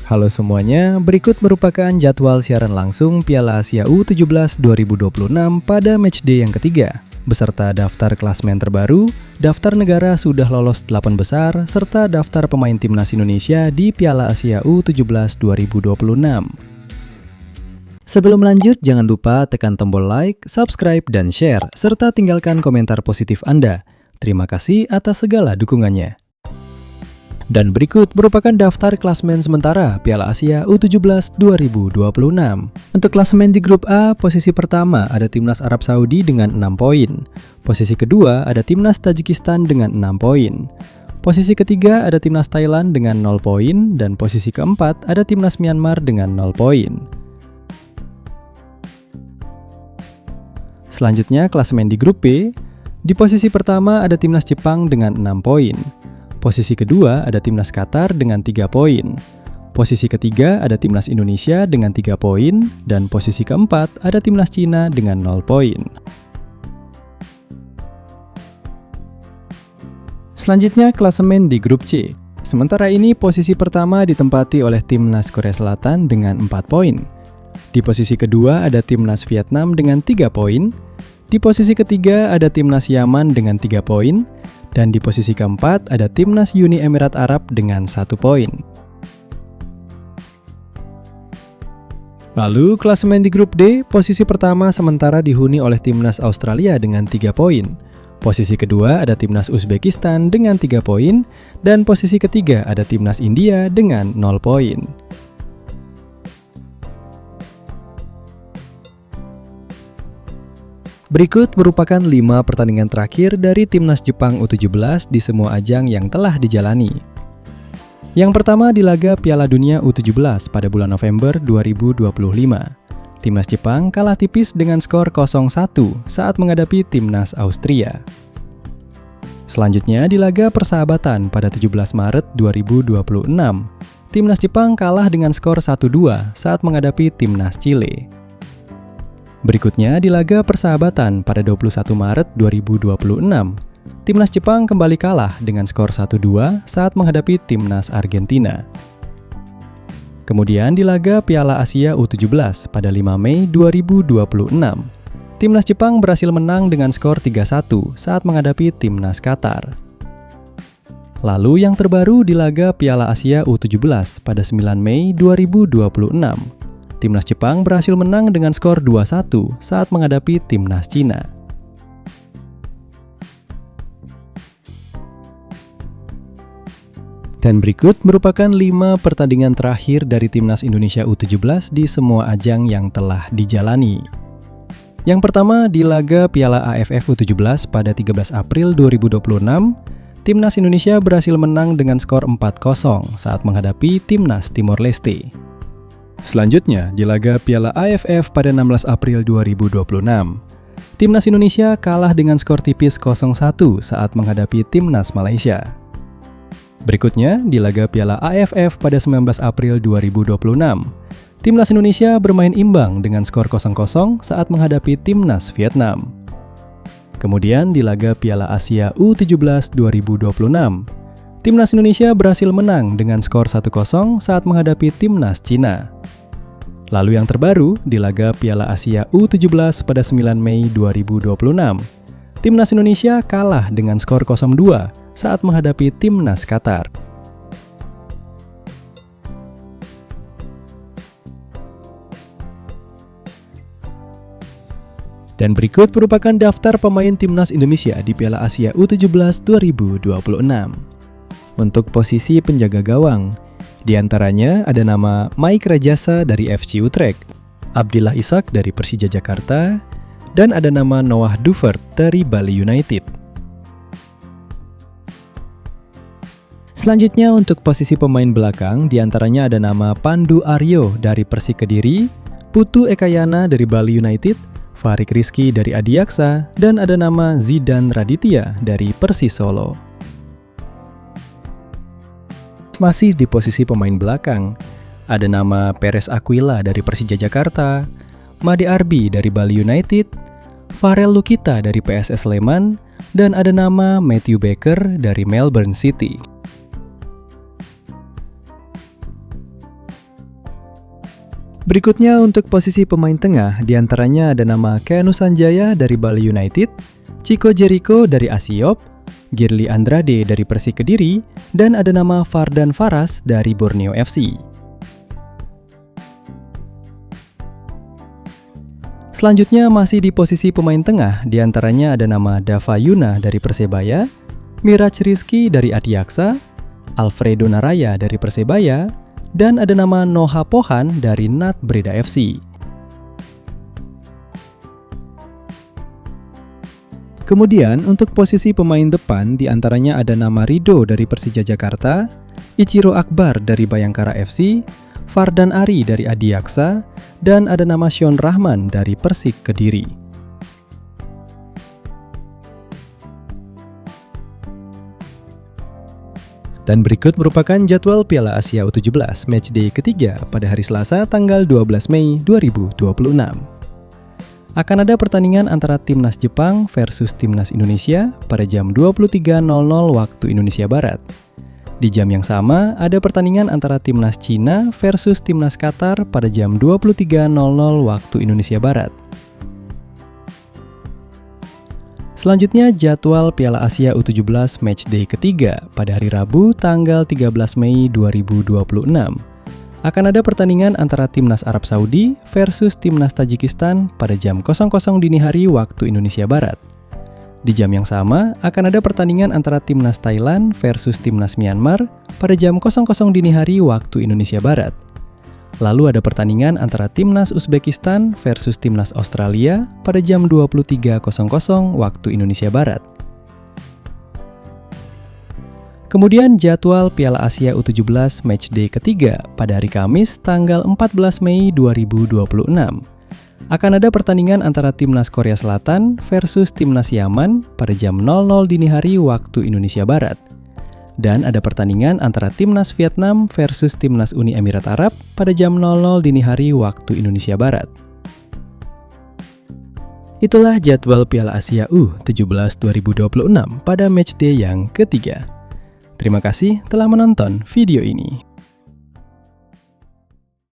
Halo semuanya, berikut merupakan jadwal siaran langsung Piala Asia U17 2026 pada matchday yang ketiga. Beserta daftar klasemen terbaru, daftar negara sudah lolos 8 besar, serta daftar pemain timnas Indonesia di Piala Asia U17 2026. Sebelum lanjut, jangan lupa tekan tombol like, subscribe, dan share, serta tinggalkan komentar positif Anda. Terima kasih atas segala dukungannya. Dan berikut merupakan daftar klasemen sementara Piala Asia U17 2026. Untuk klasemen di grup A, posisi pertama ada Timnas Arab Saudi dengan 6 poin. Posisi kedua ada Timnas Tajikistan dengan 6 poin. Posisi ketiga ada Timnas Thailand dengan 0 poin. Dan posisi keempat ada Timnas Myanmar dengan 0 poin. Selanjutnya klasemen di grup B. Di posisi pertama ada Timnas Jepang dengan 6 poin. Posisi kedua ada Timnas Qatar dengan 3 poin. Posisi ketiga ada Timnas Indonesia dengan 3 poin. Dan posisi keempat ada Timnas Cina dengan 0 poin. Selanjutnya klasemen di grup C. Sementara ini posisi pertama ditempati oleh Timnas Korea Selatan dengan 4 poin. Di posisi kedua ada Timnas Vietnam dengan 3 poin. Di posisi ketiga ada Timnas Yaman dengan 3 poin. Dan di posisi keempat ada Timnas Uni Emirat Arab dengan 1 poin. Lalu klasemen di grup D, posisi pertama sementara dihuni oleh Timnas Australia dengan 3 poin. Posisi kedua ada Timnas Uzbekistan dengan 3 poin. Dan posisi ketiga ada Timnas India dengan 0 poin. Berikut merupakan 5 pertandingan terakhir dari Timnas Jepang U17 di semua ajang yang telah dijalani. Yang pertama di laga Piala Dunia U17 pada bulan November 2025. Timnas Jepang kalah tipis dengan skor 0-1 saat menghadapi Timnas Austria. Selanjutnya di laga persahabatan pada 17 Maret 2026. Timnas Jepang kalah dengan skor 1-2 saat menghadapi Timnas Chile. Berikutnya di laga persahabatan pada 21 Maret 2026, Timnas Jepang kembali kalah dengan skor 1-2 saat menghadapi Timnas Argentina. Kemudian di laga Piala Asia U17 pada 5 Mei 2026, Timnas Jepang berhasil menang dengan skor 3-1 saat menghadapi Timnas Qatar. Lalu yang terbaru di laga Piala Asia U17 pada 9 Mei 2026, Timnas Jepang berhasil menang dengan skor 2-1 saat menghadapi Timnas Cina. Dan berikut merupakan 5 pertandingan terakhir dari Timnas Indonesia U17 di semua ajang yang telah dijalani. Yang pertama di laga Piala AFF U17 pada 13 April 2026, Timnas Indonesia berhasil menang dengan skor 4-0 saat menghadapi Timnas Timor Leste. Selanjutnya, di laga Piala AFF pada 16 April 2026, Timnas Indonesia kalah dengan skor tipis 0-1 saat menghadapi Timnas Malaysia. Berikutnya, di laga Piala AFF pada 19 April 2026, Timnas Indonesia bermain imbang dengan skor 0-0 saat menghadapi Timnas Vietnam. Kemudian, di laga Piala Asia U17 2026, Timnas Indonesia berhasil menang dengan skor 1-0 saat menghadapi Timnas Cina. Lalu yang terbaru, di laga Piala Asia U17 pada 9 Mei 2026, Timnas Indonesia kalah dengan skor 0-2 saat menghadapi Timnas Qatar. Dan berikut merupakan daftar pemain Timnas Indonesia di Piala Asia U17 2026. Untuk posisi penjaga gawang, di antaranya ada nama Mike Rajasa dari FC Utrecht, Abdillah Ishak dari Persija Jakarta, dan ada nama Noah Duvert dari Bali United. Selanjutnya untuk posisi pemain belakang, di antaranya ada nama Pandu Aryo dari Persik Kediri, Putu Ekayana dari Bali United, Farik Rizky dari Adiaksa, dan ada nama Zidan Raditya dari Persis Solo. Masih di posisi pemain belakang, ada nama Perez Aquila dari Persija Jakarta, Made Arbi dari Bali United, Farel Lukita dari PSS Sleman, dan ada nama Matthew Baker dari Melbourne City. Berikutnya untuk posisi pemain tengah, diantaranya ada nama Keanu Sanjaya dari Bali United, Chico Jericho dari Asiop, Girly Andrade dari Persik Kediri, dan ada nama Fardan Faras dari Borneo FC. Selanjutnya masih di posisi pemain tengah, diantaranya ada nama Dava Yuna dari Persebaya, Miraj Rizky dari Adiaksa, Alfredo Naraya dari Persebaya, dan ada nama Noha Pohan dari Nat Breda FC. Kemudian untuk posisi pemain depan diantaranya ada nama Rido dari Persija Jakarta, Ichiro Akbar dari Bayangkara FC, Fardan Ari dari Adiaksa, dan ada nama Sean Rahman dari Persik Kediri. Dan berikut merupakan jadwal Piala Asia U17 matchday ketiga pada hari Selasa tanggal 12 Mei 2026. Akan ada pertandingan antara Timnas Jepang versus Timnas Indonesia pada jam 23.00 waktu Indonesia Barat. Di jam yang sama, ada pertandingan antara Timnas Cina versus Timnas Qatar pada jam 23.00 waktu Indonesia Barat. Selanjutnya jadwal Piala Asia U17 matchday ketiga pada hari Rabu tanggal 13 Mei 2026. Akan ada pertandingan antara Timnas Arab Saudi versus Timnas Tajikistan pada jam 00.00 dini hari waktu Indonesia Barat. Di jam yang sama, akan ada pertandingan antara Timnas Thailand versus Timnas Myanmar pada jam 00.00 dini hari waktu Indonesia Barat. Lalu ada pertandingan antara Timnas Uzbekistan versus Timnas Australia pada jam 23.00 waktu Indonesia Barat. Kemudian jadwal Piala Asia U17 matchday ketiga pada hari Kamis tanggal 14 Mei 2026. Akan ada pertandingan antara Timnas Korea Selatan versus Timnas Yaman pada jam 00.00 dini hari waktu Indonesia Barat. Dan ada pertandingan antara Timnas Vietnam versus Timnas Uni Emirat Arab pada jam 00.00 dini hari waktu Indonesia Barat. Itulah jadwal Piala Asia U17 2026 pada matchday yang ketiga. Terima kasih telah menonton video ini.